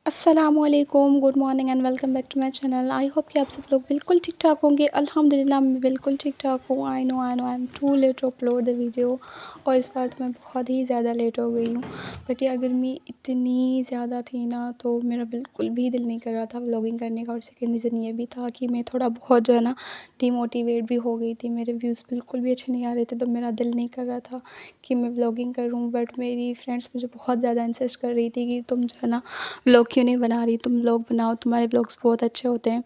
अस्सलामुअलैकुम, good morning and welcome back to my channel. I hope कि आप सब लोग बिल्कुल ठीक ठाक होंगे। अल्हम्दुलिल्लाह मैं बिल्कुल ठीक ठाक हूँ। I know I am too late to upload the video और इस बार तो मैं बहुत ही ज़्यादा लेट हो गई हूँ। बट यार गर्मी इतनी ज़्यादा थी ना, तो मेरा बिल्कुल भी दिल नहीं कर रहा था व्लॉगिंग करने का। और सेकंड रीज़न ये भी था कि मैं थोड़ा बहुत जो है ना डिमोटिवेट भी हो गई थी। मेरे व्यूज़ बिल्कुल भी अच्छे नहीं आ रहे थे, तो मेरा दिल नहीं कर रहा था कि मैं व्लॉगिंग करूँ। बट मेरी फ्रेंड्स मुझे बहुत ज़्यादा इंसिस्ट कर रही थी कि तुम जो है ना व्लॉग क्यों नहीं बना रही, तुम व्लॉग बनाओ, तुम्हारे व्लॉग्स बहुत अच्छे होते हैं।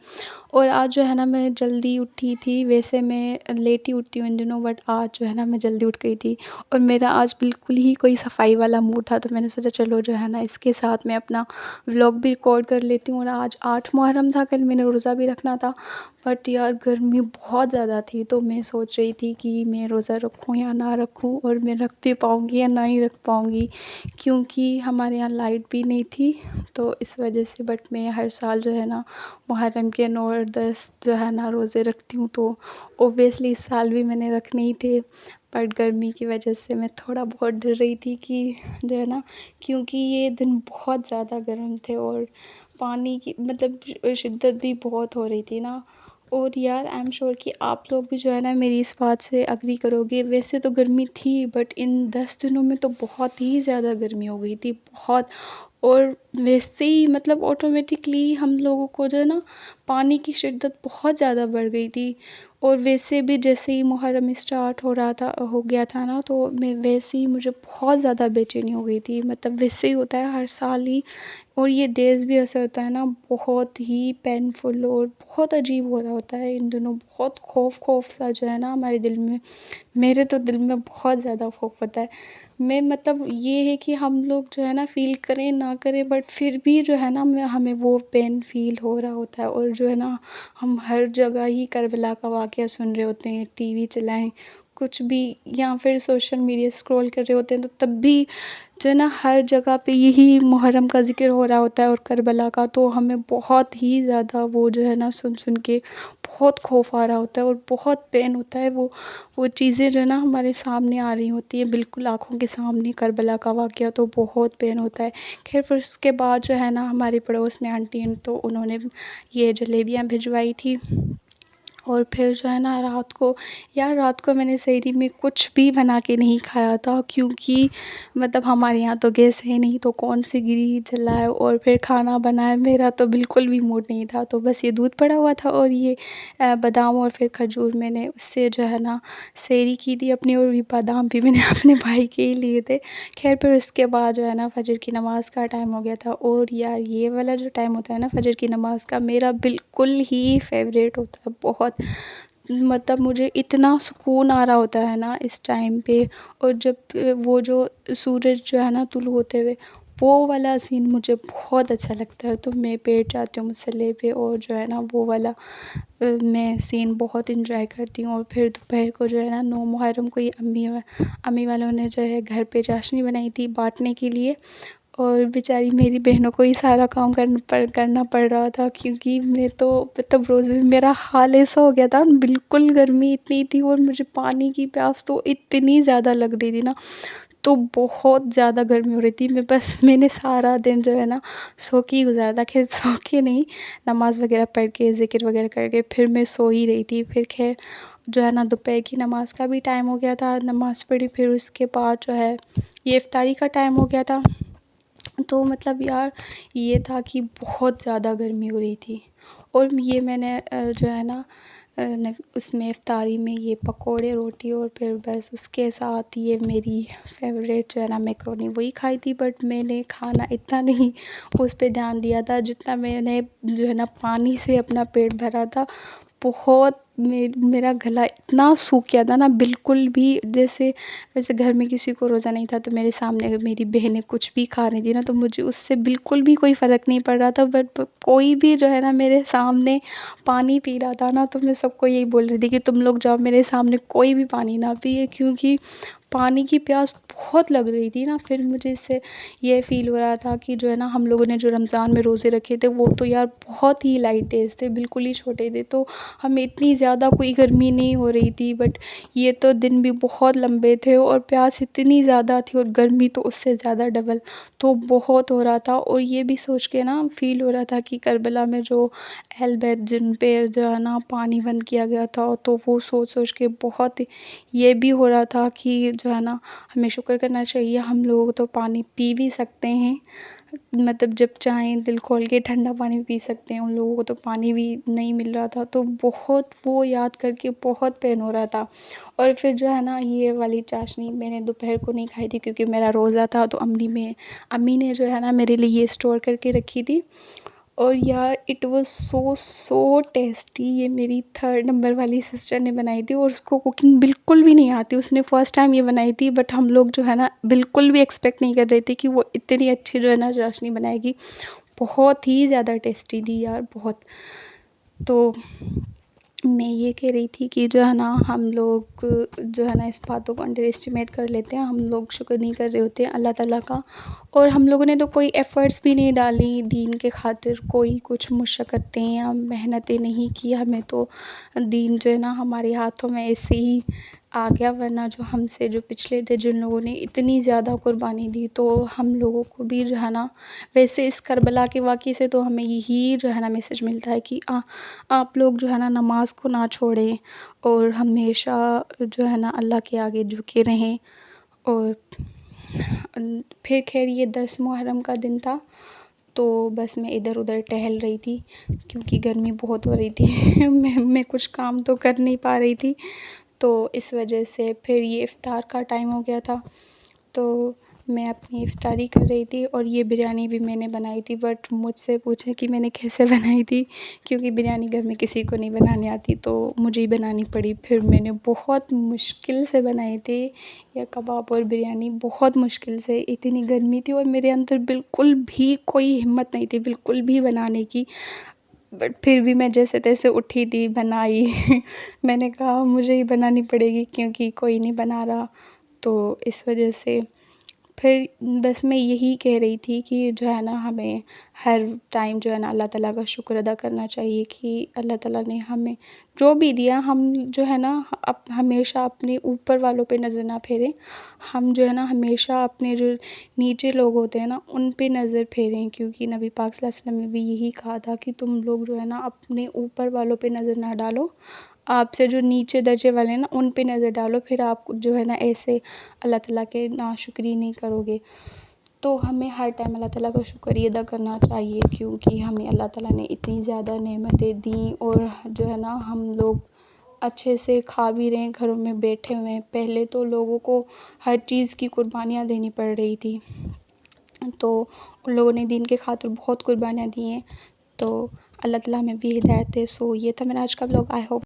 और आज जो है ना मैं जल्दी उठी थी। वैसे मैं लेट ही उठती हूँ इन दिनों, बट आज जो है ना मैं जल्दी उठ गई थी। और मेरा आज बिल्कुल ही कोई सफाई वाला मूड था, तो मैंने सोचा चलो जो है ना इसके साथ मैं अपना व्लॉग भी रिकॉर्ड कर लेती हूँ। और आज 8 मुहर्रम था, कल मैंने रोज़ा भी रखना था। बट यार गर्मी बहुत ज़्यादा थी, तो मैं सोच रही थी कि मैं रोज़ा रखूँ या ना रखूँ, और मैं रख भी पाऊँगी या ना ही रख पाऊँगी, क्योंकि हमारे यहाँ लाइट भी नहीं थी। तो इस वजह से बट मैं हर साल जो है ना मुहर्रम के 9 और 10 जो है ना रोज़े रखती हूँ। तो ओब्वियसली इस साल भी मैंने रखने ही थे, बट गर्मी की वजह से मैं थोड़ा बहुत डर रही थी कि जो है ना, क्योंकि ये दिन बहुत ज़्यादा गर्म थे और पानी की मतलब शिद्दत भी बहुत हो रही थी ना। और यार आई एम श्योर कि आप लोग भी जो है ना मेरी इस बात से एग्री करोगे। वैसे तो गर्मी थी, बट इन 10 दिनों में तो बहुत ही ज़्यादा गर्मी हो गई थी, बहुत। और वैसे ही मतलब ऑटोमेटिकली हम लोगों को जो है ना पानी की शिद्दत बहुत ज़्यादा बढ़ गई थी। और वैसे भी जैसे ही मुहर्रम स्टार्ट हो गया था ना, तो मैं वैसे ही मुझे बहुत ज़्यादा बेचैनी हो गई थी। मतलब वैसे ही होता है हर साल ही। और ये डेज़ भी ऐसा होता है ना, बहुत ही पेनफुल और बहुत अजीब हो रहा होता है इन दिनों। बहुत खौफ सा जो है ना हमारे दिल में, मेरे तो दिल में बहुत ज़्यादा खौफ होता है। मैं मतलब ये है कि हम लोग जो है ना फ़ील करें ना करें, बट फिर भी जो है ना मैं हमें वो पेन फ़ील हो रहा होता है। और जो है ना हम हर जगह ही करबला का वाक़या सुन रहे होते हैं, टीवी चलाएं कुछ भी, या फिर सोशल मीडिया स्क्रॉल कर रहे होते हैं, तो तब भी जो है ना हर जगह पे यही मुहर्रम का ज़िक्र हो रहा होता है और करबला का। तो हमें बहुत ही ज़्यादा वो जो है ना सुन सुन के बहुत खौफ आ रहा होता है और बहुत पेन होता है। वो चीज़ें जो है ना हमारे सामने आ रही होती हैं, बिल्कुल आँखों के सामने करबला का वाक़या, तो बहुत पेन होता है। ख़ैर फिर उसके बाद जो है ना हमारे पड़ोस में आंटी हैं, तो उन्होंने ये जलेबियाँ भिजवाई थी। और फिर जो है ना रात को मैंने सहरी में कुछ भी बना के नहीं खाया था, क्योंकि मतलब हमारे यहाँ तो गैस है नहीं, तो कौन सी गिरी जलाए और फिर खाना बनाए। मेरा तो बिल्कुल भी मूड नहीं था, तो बस ये दूध पड़ा हुआ था और ये बादाम और फिर खजूर, मैंने उससे जो है ना सहरी की थी अपनी। और ये बादाम भी मैंने अपने भाई के ही लिए थे। खैर फिर उसके बाद जो है ना फ़जर की नमाज़ का टाइम हो गया था। और यार ये वाला जो टाइम होता है ना फ़जर की नमाज़ का, मेरा बिल्कुल ही फ़ेवरेट होता है बहुत। मतलब मुझे इतना सुकून आ रहा होता है ना इस टाइम पे। और जब वो जो सूरज जो है ना तुलू होते हुए, वो वाला सीन मुझे बहुत अच्छा लगता है। तो मैं बैठ जाती हूँ मुसल्ले पे और जो है ना वो वाला मैं सीन बहुत एंजॉय करती हूँ। और फिर दोपहर को जो है ना 9 मुहर्रम को ही अम्मी वालों ने जो है घर पे चाशनी बनाई थी बांटने के लिए। और बेचारी मेरी बहनों को ही सारा काम करना पड़ रहा था, क्योंकि मैं तो मतलब रोज़ भी मेरा हाल ऐसा हो गया था, बिल्कुल गर्मी इतनी थी और मुझे पानी की प्यास तो इतनी ज़्यादा लग रही थी ना, तो बहुत ज़्यादा गर्मी हो रही थी। मैंने सारा दिन जो है ना सो के ही गुज़ारा था। खैर सो के नहीं, नमाज़ वगैरह पढ़ के ज़िक्र वगैरह करके फिर मैं सो ही रही थी। फिर खैर जो है ना दोपहर की नमाज़ का भी टाइम हो गया था, नमाज़ पढ़ी, फिर उसके बाद जो है ये इफ्तारी का टाइम हो गया था। तो मतलब यार ये था कि बहुत ज़्यादा गर्मी हो रही थी। और ये मैंने जो है ना उसमें इफ्तारी में ये पकोड़े, रोटी और फिर बस उसके साथ ये मेरी फेवरेट जो है ना मैकरोनी वही खाई थी। बट मैंने खाना इतना नहीं उस पे ध्यान दिया था जितना मैंने जो है ना पानी से अपना पेट भरा था। बहुत मेरा गला इतना सूख गया था ना, बिल्कुल भी जैसे वैसे घर में किसी को रोज़ा नहीं था, तो मेरे सामने अगर मेरी बहनें कुछ भी खा रही थी ना, तो मुझे उससे बिल्कुल भी कोई फ़र्क नहीं पड़ रहा था। बट कोई भी जो है ना मेरे सामने पानी पी रहा था ना, तो मैं सबको यही बोल रही थी कि तुम लोग जाओ मेरे सामने कोई भी पानी ना पिए, क्योंकि पानी की प्यास बहुत लग रही थी ना, फिर मुझे इससे ये फ़ील हो रहा था कि जो है ना हम लोगों ने जो रमज़ान में रोज़े रखे थे वो तो यार बहुत ही लाइट डेज़ थे, बिल्कुल ही छोटे थे, तो हमें इतनी ज़्यादा कोई गर्मी नहीं हो रही थी। बट ये तो दिन भी बहुत लंबे थे और प्यास इतनी ज़्यादा थी और गर्मी तो उससे ज़्यादा डबल, तो बहुत हो रहा था। और ये भी सोच के ना फ़ील हो रहा था कि करबला में जो अहल बैत जिन पे जो है ना पानी बंद किया गया था, तो वो सोच सोच के बहुत ये भी हो रहा था कि जो है ना हमें शुक्र करना चाहिए, हम लोग तो पानी पी भी सकते हैं, मतलब जब चाहें दिल खोल के ठंडा पानी पी सकते हैं। उन लोगों को तो पानी भी नहीं मिल रहा था, तो बहुत वो याद करके बहुत पेन हो रहा था। और फिर जो है ना ये वाली चाशनी मैंने दोपहर को नहीं खाई थी क्योंकि मेरा रोज़ा था, तो अम्मी ने जो है ना मेरे लिए ये स्टोर करके रखी थी। और यार it was so so tasty. ये मेरी 3rd नंबर वाली सिस्टर ने बनाई थी और उसको कुकिंग बिल्कुल भी नहीं आती, उसने फ़र्स्ट टाइम ये बनाई थी। बट हम लोग जो है ना बिल्कुल भी एक्सपेक्ट नहीं कर रहे थे कि वो इतनी अच्छी जो है ना चाशनी बनाएगी। बहुत ही ज़्यादा टेस्टी थी यार, बहुत। तो मैं ये कह रही थी कि जो है ना हम लोग जो है ना इस बातों को अंडर एस्टिमेट कर लेते हैं, हम लोग शुक्र नहीं कर रहे होते हैं अल्लाह ताला का। और हम लोगों ने तो कोई एफ़र्ट्स भी नहीं डाली दीन के खातिर, कोई कुछ मशक्क़तें या मेहनतें नहीं की, हमें तो दीन जो है ना हमारे हाथों में ऐसे ही आ गया। वरना जो हमसे जो पिछले थे जिन लोगों ने इतनी ज़्यादा कुर्बानी दी, तो हम लोगों को भी जो है ना, वैसे इस करबला के वाक़ये से तो हमें यही जो है ना मैसेज मिलता है कि आप लोग जो है ना नमाज़ को ना छोड़ें और हमेशा जो है ना अल्लाह के आगे झुके रहें। और फिर खैर ये 10 मुहर्रम का दिन था, तो बस मैं इधर-उधर टहल रही थी क्योंकि गर्मी बहुत हो रही थी। मैं कुछ काम तो कर नहीं पा रही थी, तो इस वजह से फिर ये इफ़्तार का टाइम हो गया था, तो मैं अपनी इफ़्तारी कर रही थी। और ये बिरयानी भी मैंने बनाई थी, बट मुझसे पूछें कि मैंने कैसे बनाई थी, क्योंकि बिरयानी घर में किसी को नहीं बनानी आती, तो मुझे ही बनानी पड़ी। फिर मैंने बहुत मुश्किल से बनाए थे ये कबाब और बिरयानी, बहुत मुश्किल से। इतनी गर्मी थी और मेरे अंदर बिल्कुल भी कोई हिम्मत नहीं थी बिल्कुल भी बनाने की, बट फिर भी मैं जैसे तैसे उठी थी, बनाई। मैंने कहा मुझे ही बनानी पड़ेगी क्योंकि कोई नहीं बना रहा, तो इस वजह से फिर बस मैं यही कह रही थी कि जो है ना हमें हर टाइम जो है ना अल्लाह ताला का शुक्र अदा करना चाहिए कि अल्लाह ताला ने हमें जो भी दिया, हम जो है ना हमेशा अपने ऊपर वालों पे नज़र ना फेरें। हम जो है ना हमेशा अपने जो नीचे लोग होते हैं ना उन पे नज़र फेरें, क्योंकि नबी पाक सल्लल्लाहु अलैहि वसल्लम ने भी यही कहा था कि तुम लोग जो है ना अपने ऊपर वालों पे नज़र ना डालो, आपसे जो नीचे दर्जे वाले हैं ना उन पे नज़र डालो, फिर आप जो है ना ऐसे अल्लाह ताला के नाशुक्री नहीं करोगे। तो हमें हर टाइम अल्लाह ताला का शुक्रिया अदा करना चाहिए, क्योंकि हमें अल्लाह ताला ने इतनी ज़्यादा नेमतें दी और जो है ना हम लोग अच्छे से खा भी रहे हैं, घरों में बैठे हुए हैं। पहले तो लोगों को हर चीज़ की कुर्बानियाँ देनी पड़ रही थी, तो उन लोगों ने दीन के खातिर बहुत कुर्बानियाँ दी हैं। तो अल्लाह ताला हमें भी हिदायत दे। सो ये था मेरा आज का व्लॉग। I hope